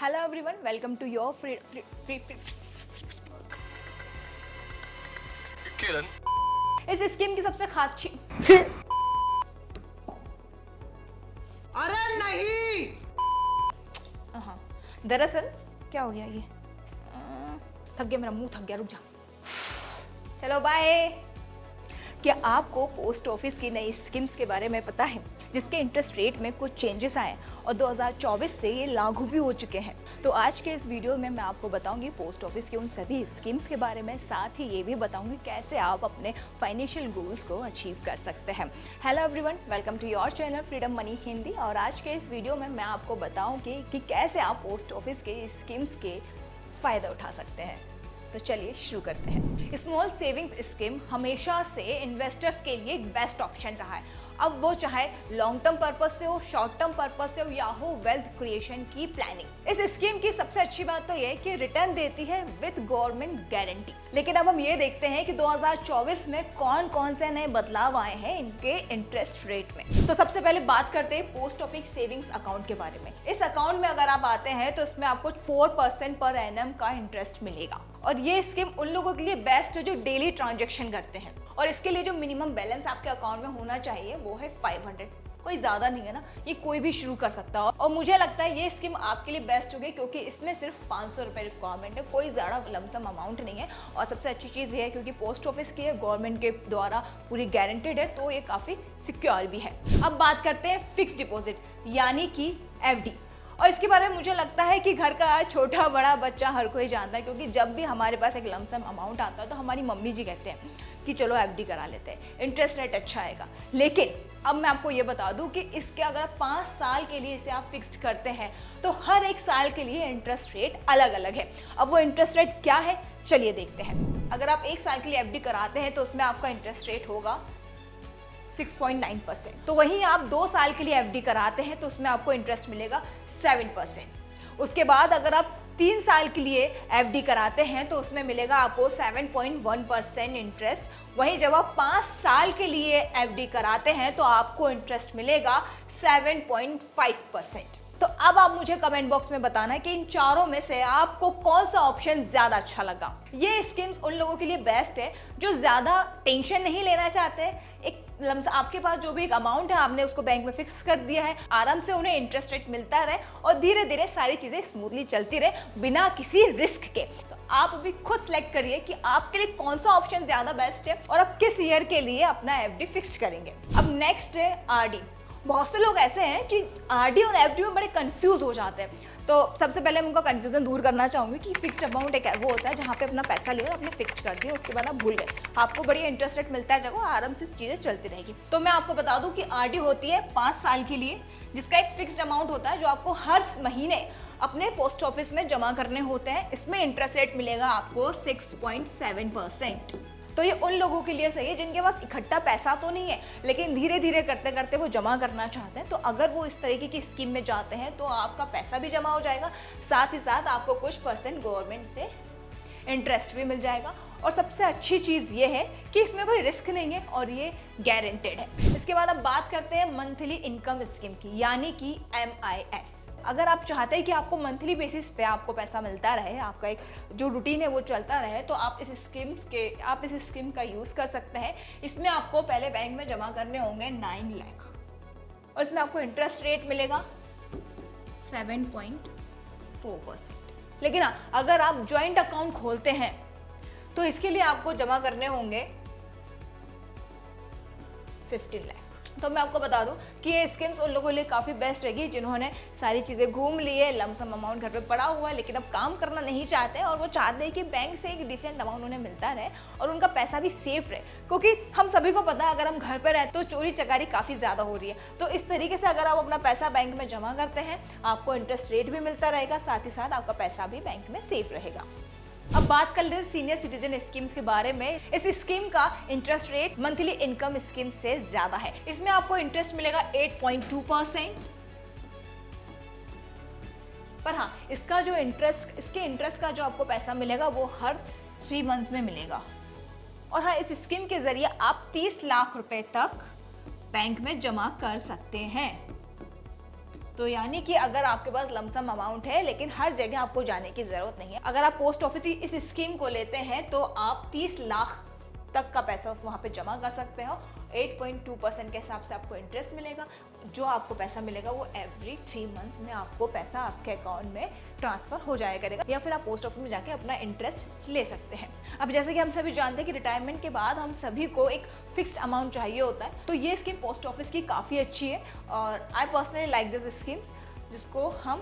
Hello everyone, welcome to your free किरण, इस scheme की सबसे खास चीज अरे नहीं। हाँ, दरअसल क्या हो गया ये थक गया, मेरा मुंह थक गया, रुक जा। चलो बाय। क्या आपको पोस्ट ऑफिस की नई स्कीम्स के बारे में पता है जिसके इंटरेस्ट रेट में कुछ चेंजेस आए और 2024 से ये लागू भी हो चुके हैं? तो आज के इस वीडियो में मैं आपको बताऊंगी पोस्ट ऑफिस की उन सभी स्कीम्स के बारे में, साथ ही ये भी बताऊंगी कैसे आप अपने फाइनेंशियल गोल्स को अचीव कर सकते हैं। Hello everyone, welcome to your channel freedom money Hindi. और आज के इस वीडियो में मैं आपको बताऊंगी कि कैसे आप पोस्ट ऑफिस के स्कीम्स के फायदा उठा सकते हैं। तो चलिए शुरू करते हैं। स्मॉल सेविंग्स स्कीम हमेशा से इन्वेस्टर्स के लिए एक बेस्ट ऑप्शन रहा है। अब वो चाहे लॉन्ग टर्म पर्पस से हो, शॉर्ट टर्म पर्पस से हो या हो वेल्थ क्रिएशन की प्लानिंग। इस स्कीम की सबसे अच्छी बात तो ये है कि रिटर्न देती है विद गवर्नमेंट गारंटी। लेकिन अब हम ये देखते हैं कि 2024 में कौन कौन से नए बदलाव आए हैं इनके इंटरेस्ट रेट में। तो सबसे पहले बात करते हैं पोस्ट ऑफिस सेविंग्स अकाउंट के बारे में। इस अकाउंट में अगर आप आते हैं तो इसमें आपको 4% पर एनम का इंटरेस्ट मिलेगा और ये स्कीम उन लोगों के लिए बेस्ट है जो डेली ट्रांजैक्शन करते हैं। और इसके लिए जो मिनिमम बैलेंस आपके अकाउंट में होना चाहिए वो है 500, कोई ज्यादा नहीं है ना, ये कोई भी शुरू कर सकता है। और मुझे लगता है ये स्कीम आपके लिए बेस्ट होगी क्योंकि इसमें सिर्फ 500 रुपए रिक्वायरमेंट है, कोई ज्यादा लमसम अमाउंट नहीं है। और सबसे अच्छी चीज ये है क्योंकि पोस्ट ऑफिस की गवर्नमेंट के द्वारा पूरी गारंटेड है, तो ये काफी सिक्योर भी है। अब बात करते हैं फिक्स डिपॉजिट यानी कि FD। और इसके बारे में मुझे लगता है कि घर का छोटा बड़ा बच्चा हर कोई जानता है, क्योंकि जब भी हमारे पास एक लमसम अमाउंट आता है तो हमारी मम्मी जी कहते हैं कि चलो FD करा लेते हैं, इंटरेस्ट रेट अच्छा आएगा। लेकिन अब मैं आपको ये बता दूं कि इसके अगर आप 5 साल के लिए इसे आप फिक्स्ड करते हैं तो हर एक साल के लिए इंटरेस्ट रेट अलग अलग है। अब वो इंटरेस्ट रेट क्या है, चलिए देखते हैं। अगर आप 1 साल के लिए FD कराते हैं तो उसमें आपका इंटरेस्ट रेट होगा 6.9%। तो वहीं आप 2 साल के लिए FD कराते हैं तो उसमें आपको इंटरेस्ट मिलेगा 7%। उसके बाद अगर आप 3 साल के लिए FD कराते हैं तो उसमें मिलेगा आपको 7.1% इंटरेस्ट। वहीं जब आप 5 साल के लिए FD कराते हैं तो आपको इंटरेस्ट मिलेगा 7.5%। तो अब आप मुझे कमेंट बॉक्स में बताना है कि इन चारों में से आपको कौन सा ऑप्शन ज्यादा अच्छा लगा। ये स्कीम्स उन लोगों के लिए बेस्ट है जो ज्यादा टेंशन नहीं लेना चाहते। एक आपके पास जो भी एक अमाउंट है आपने उसको बैंक में फिक्स कर दिया है, आराम से उन्हें इंटरेस्ट रेट मिलता रहे और धीरे धीरे सारी चीजें स्मूथली चलती रहे बिना किसी रिस्क के। तो आप अभी खुद सेलेक्ट करिए कि आपके लिए कौन सा ऑप्शन ज्यादा बेस्ट है और आप किस ईयर के लिए अपना FD फिक्स करेंगे। अब नेक्स्ट है RD। बहुत से लोग ऐसे हैं कि RD और FD में बड़े कंफ्यूज हो जाते हैं। तो सबसे पहले मैं उनका कंफ्यूजन दूर करना चाहूंगी कि फिक्स्ड अमाउंट एक वो होता है जहाँ पे अपना पैसा लिया और आपने फिक्स्ड कर दिया, उसके बाद आप भूल गए, आपको बढ़िया इंटरेस्ट रेट मिलता है, जगह आराम से चीजें चलती रहेगी। तो मैं आपको बता दूं कि RD होती है 5 साल के लिए, जिसका एक फिक्स्ड अमाउंट होता है जो आपको हर महीने अपने पोस्ट ऑफिस में जमा करने होते हैं। इसमें इंटरेस्ट रेट मिलेगा आपको 6.7%। तो ये उन लोगों के लिए सही है जिनके पास इकट्ठा पैसा तो नहीं है लेकिन धीरे धीरे करते करते वो जमा करना चाहते हैं। तो अगर वो इस तरीके की स्कीम में जाते हैं तो आपका पैसा भी जमा हो जाएगा, साथ ही साथ आपको कुछ % गवर्नमेंट से इंटरेस्ट भी मिल जाएगा। और सबसे अच्छी चीज़ ये है कि इसमें कोई रिस्क नहीं है और ये गारंटेड है। इसके बाद अब बात करते हैं मंथली इनकम स्कीम की यानी कि MIS। अगर आप चाहते हैं कि आपको मंथली बेसिस पे आपको पैसा मिलता रहे, आपका एक जो रूटीन है वो चलता रहे, तो आप इस स्कीम का यूज़ कर सकते हैं। इसमें आपको पहले बैंक में जमा करने होंगे 9 लाख और इसमें आपको इंटरेस्ट रेट मिलेगा 7.4%। लेकिन हाँ, अगर आप ज्वाइंट अकाउंट खोलते हैं तो इसके लिए आपको जमा करने होंगे 15 लाख। तो मैं आपको बता दूं कि ये स्कीम्स उन लोगों के लिए काफ़ी बेस्ट रहेगी जिन्होंने सारी चीज़ें घूम ली है, लमसम अमाउंट घर पे पड़ा हुआ है लेकिन अब काम करना नहीं चाहते और वो चाहते हैं कि बैंक से एक डिसेंट अमाउंट उन्हें मिलता रहे और उनका पैसा भी सेफ रहे। क्योंकि हम सभी को पता है अगर हम घर पर रहते तो चोरी चकारी काफ़ी ज़्यादा हो रही है। तो इस तरीके से अगर आप अपना पैसा बैंक में जमा करते हैं आपको इंटरेस्ट रेट भी मिलता रहेगा, साथ ही साथ आपका पैसा भी बैंक में सेफ रहेगा। अब बात कर लेते हैं सीनियर सिटीजन स्कीम्स के बारे में। इस स्कीम का interest rate monthly income scheme से ज्यादा है। इसमें आपको इंटरेस्ट मिलेगा 8.2%। पर हाँ, इसके इंटरेस्ट का जो आपको पैसा मिलेगा वो हर 3 मंथ्स में मिलेगा। और हाँ, इस स्कीम के जरिए आप 30 लाख रुपए तक बैंक में जमा कर सकते हैं। तो यानी कि अगर आपके पास लमसम अमाउंट है लेकिन हर जगह आपको जाने की ज़रूरत नहीं है, अगर आप पोस्ट ऑफिस की इस स्कीम को लेते हैं तो आप 30 लाख तक का पैसा वहाँ पे जमा कर सकते हो। 8.2% के हिसाब से आपको इंटरेस्ट मिलेगा। जो आपको पैसा मिलेगा वो एवरी 3 मंथ्स में आपको पैसा आपके अकाउंट में ट्रांसफ़र हो जाया करेगा, या फिर आप पोस्ट ऑफिस में जाके अपना इंटरेस्ट ले सकते हैं। अब जैसे कि हम सभी जानते हैं कि रिटायरमेंट के बाद हम सभी को एक फिक्स्ड अमाउंट चाहिए होता है, तो ये स्कीम पोस्ट ऑफिस की काफ़ी अच्छी है और I personally like this scheme, जिसको हम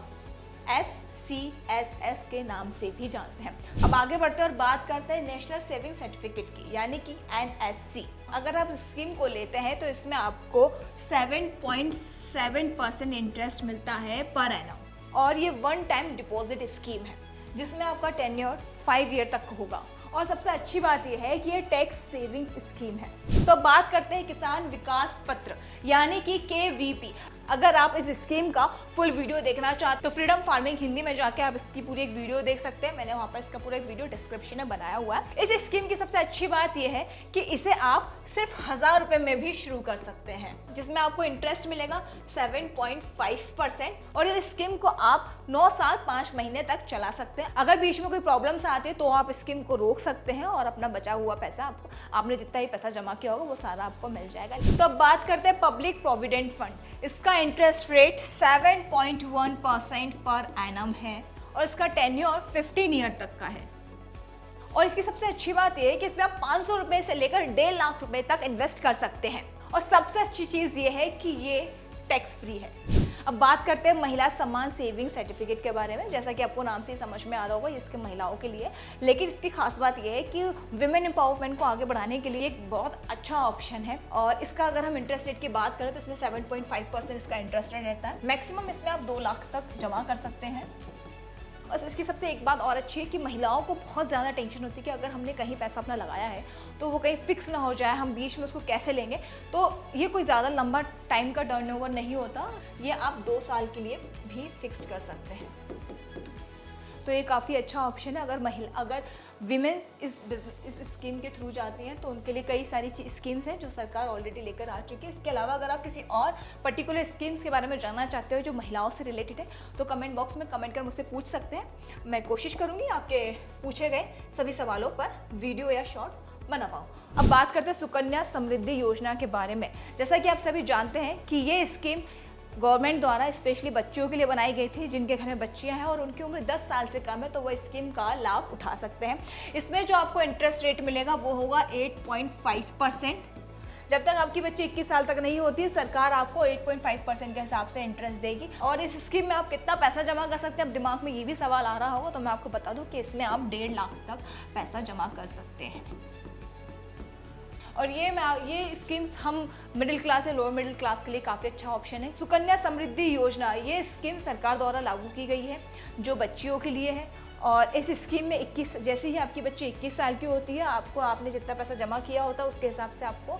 SCSS के नाम से भी जानते हैं। अब आगे बढ़ते हैं और बात करते हैं नेशनल सेविंग सर्टिफिकेट की, यानी कि NSC। अगर आप इस स्कीम को लेते हैं तो इसमें आपको 7.7% इंटरेस्ट मिलता है पर एनम, और ये वन टाइम डिपॉजिट स्कीम है जिसमें आपका टेन्योर 5 ईयर तक होगा। और सबसे अच्छी बात यह है कि ये टैक्स सेविंग्स स्कीम है। तो बात करते हैं किसान विकास पत्र यानी कि KVP। अगर आप इस स्कीम का फुल वीडियो देखना चाहते तो फ्रीडम फार्मिंग हिंदी में जाके आप इसकी पूरी एक वीडियो देख सकते हैं। मैंने वहाँ पर इसका पूरा एक वीडियो डिस्क्रिप्शन में बनाया हुआ है। इस स्कीम की सबसे अच्छी बात यह है कि इसे आप सिर्फ 1000 रुपए में भी शुरू कर सकते हैं, जिसमें आपको इंटरेस्ट मिलेगा 7.5%, और इस स्कीम को आप 9 साल 5 महीने तक चला सकते हैं। अगर बीच में कोई प्रॉब्लम्स आती है तो आप स्कीम को रोक सकते हैं और अपना बचा हुआ पैसा आपने जितना ही पैसा जमा किया होगा वो सारा आपको मिल जाएगा। तो अब बात करते हैं पब्लिक प्रोविडेंट फंड। इसका इंटरेस्ट रेट 7.1% पर एनम है और इसका टेन्योर 15 ईयर तक का है। और इसकी सबसे अच्छी बात यह है कि इसमें आप 500 रुपए से लेकर 1.5 लाख रुपए तक इन्वेस्ट कर सकते हैं, और सबसे अच्छी चीज ये है कि ये टैक्स फ्री है। अब बात करते हैं महिला सम्मान सेविंग सर्टिफिकेट के बारे में। जैसा कि आपको नाम से ही समझ में आ रहा होगा, इसके महिलाओं के लिए, लेकिन इसकी खास बात यह है कि विमेन एम्पावरमेंट को आगे बढ़ाने के लिए एक बहुत अच्छा ऑप्शन है। और इसका अगर हम इंटरेस्ट रेट की बात करें तो इसमें 7.5% इसका इंटरेस्ट रेट रहता है। मैक्सिमम इसमें आप 2 लाख तक जमा कर सकते हैं। और इसकी सबसे एक बात और अच्छी है कि महिलाओं को बहुत ज़्यादा टेंशन होती है कि अगर हमने कहीं पैसा अपना लगाया है तो वो कहीं फिक्स ना हो जाए, हम बीच में उसको कैसे लेंगे। तो ये कोई ज़्यादा लंबा टाइम का टर्नओवर नहीं होता, ये आप 2 साल के लिए भी फिक्स कर सकते हैं। तो ये काफ़ी अच्छा ऑप्शन है। अगर विमेंस इस स्कीम के थ्रू जाती हैं तो उनके लिए कई सारी स्कीम्स हैं जो सरकार ऑलरेडी लेकर आ चुकी है। इसके अलावा अगर आप किसी और पर्टिकुलर स्कीम्स के बारे में जानना चाहते हो जो महिलाओं से रिलेटेड है तो कमेंट बॉक्स में कमेंट कर मुझसे पूछ सकते हैं। मैं कोशिश करूँगी आपके पूछे गए सभी सवालों पर वीडियो या शॉर्ट्स बना पाऊँ। अब बात करते हैं सुकन्या समृद्धि योजना के बारे में। जैसा कि आप सभी जानते हैं कि ये स्कीम गवर्नमेंट द्वारा स्पेशली बच्चियों के लिए बनाई गई थी जिनके घर में बच्चियां हैं और उनकी उम्र 10 साल से कम है, तो वो स्कीम का लाभ उठा सकते हैं। इसमें जो आपको इंटरेस्ट रेट मिलेगा वो होगा 8.5%। जब तक आपकी बच्ची 21 साल तक नहीं होती है सरकार आपको 8.5% के हिसाब से इंटरेस्ट देगी। और इस स्कीम में आप कितना पैसा जमा कर सकते हैं, अब दिमाग में ये भी सवाल आ रहा होगा तो मैं आपको बता दूं कि इसमें आप 1.5 लाख तक पैसा जमा कर सकते हैं। और ये स्कीम्स हम मिडिल क्लास या लोअर मिडिल क्लास के लिए काफ़ी अच्छा ऑप्शन है। सुकन्या समृद्धि योजना ये स्कीम सरकार द्वारा लागू की गई है जो बच्चियों के लिए है। और इस स्कीम में 21 जैसे ही आपकी बच्ची 21 साल की होती है आपने जितना पैसा जमा किया होता है उसके हिसाब से आपको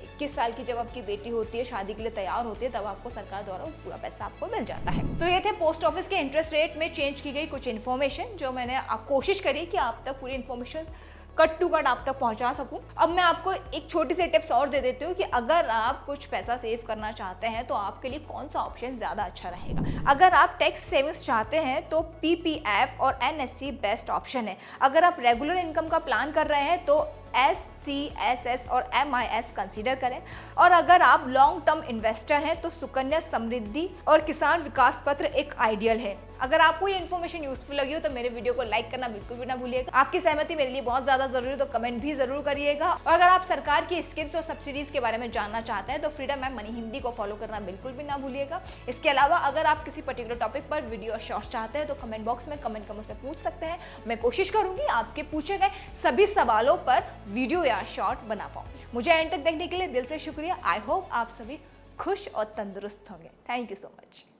21 साल की जब आपकी बेटी होती है, शादी के लिए तैयार होती है, तब आपको सरकार द्वारा पूरा पैसा आपको मिल जाता है। तो ये थे पोस्ट ऑफिस के इंटरेस्ट रेट में चेंज की गई कुछ इन्फॉर्मेशन जो मैंने कोशिश करी कि आप तक पूरी इन्फॉर्मेशन कट टू कट आप तक पहुंचा सकूं। अब मैं आपको एक छोटी सी टिप्स और दे देती हूँ कि अगर आप कुछ पैसा सेव करना चाहते हैं तो आपके लिए कौन सा ऑप्शन ज़्यादा अच्छा रहेगा। अगर आप टैक्स सेविंग्स चाहते हैं तो PPF और NSC बेस्ट ऑप्शन है। अगर आप रेगुलर इनकम का प्लान कर रहे हैं तो SCSS और MIS कंसीडर करें। और अगर आप लॉन्ग टर्म इन्वेस्टर हैं तो सुकन्या समृद्धि और किसान विकास पत्र एक आइडियल है। अगर आपको ये इन्फॉर्मेशन यूजफुल लगी हो तो मेरे वीडियो को लाइक करना बिल्कुल भी ना भूलिएगा। आपकी सहमति मेरे लिए बहुत ज़्यादा जरूरी है तो कमेंट भी जरूर करिएगा। और अगर आप सरकार की स्कीम्स और सब्सिडीज के बारे में जानना चाहते हैं तो फ्रीडम एम मनी हिंदी को फॉलो करना बिल्कुल भी ना भूलिएगा। इसके अलावा अगर आप किसी पर्टिकुलर टॉपिक पर वीडियो और शॉर्ट्स चाहते हैं तो कमेंट बॉक्स में कमेंट कर मुझसे पूछ सकते हैं। मैं कोशिश करूंगी आपके पूछे गए सभी सवालों पर वीडियो या शॉर्ट बना पाऊँ। मुझे एंड तक देखने के लिए दिल से शुक्रिया। आई होप आप सभी खुश और तंदुरुस्त होंगे। Thank you so much.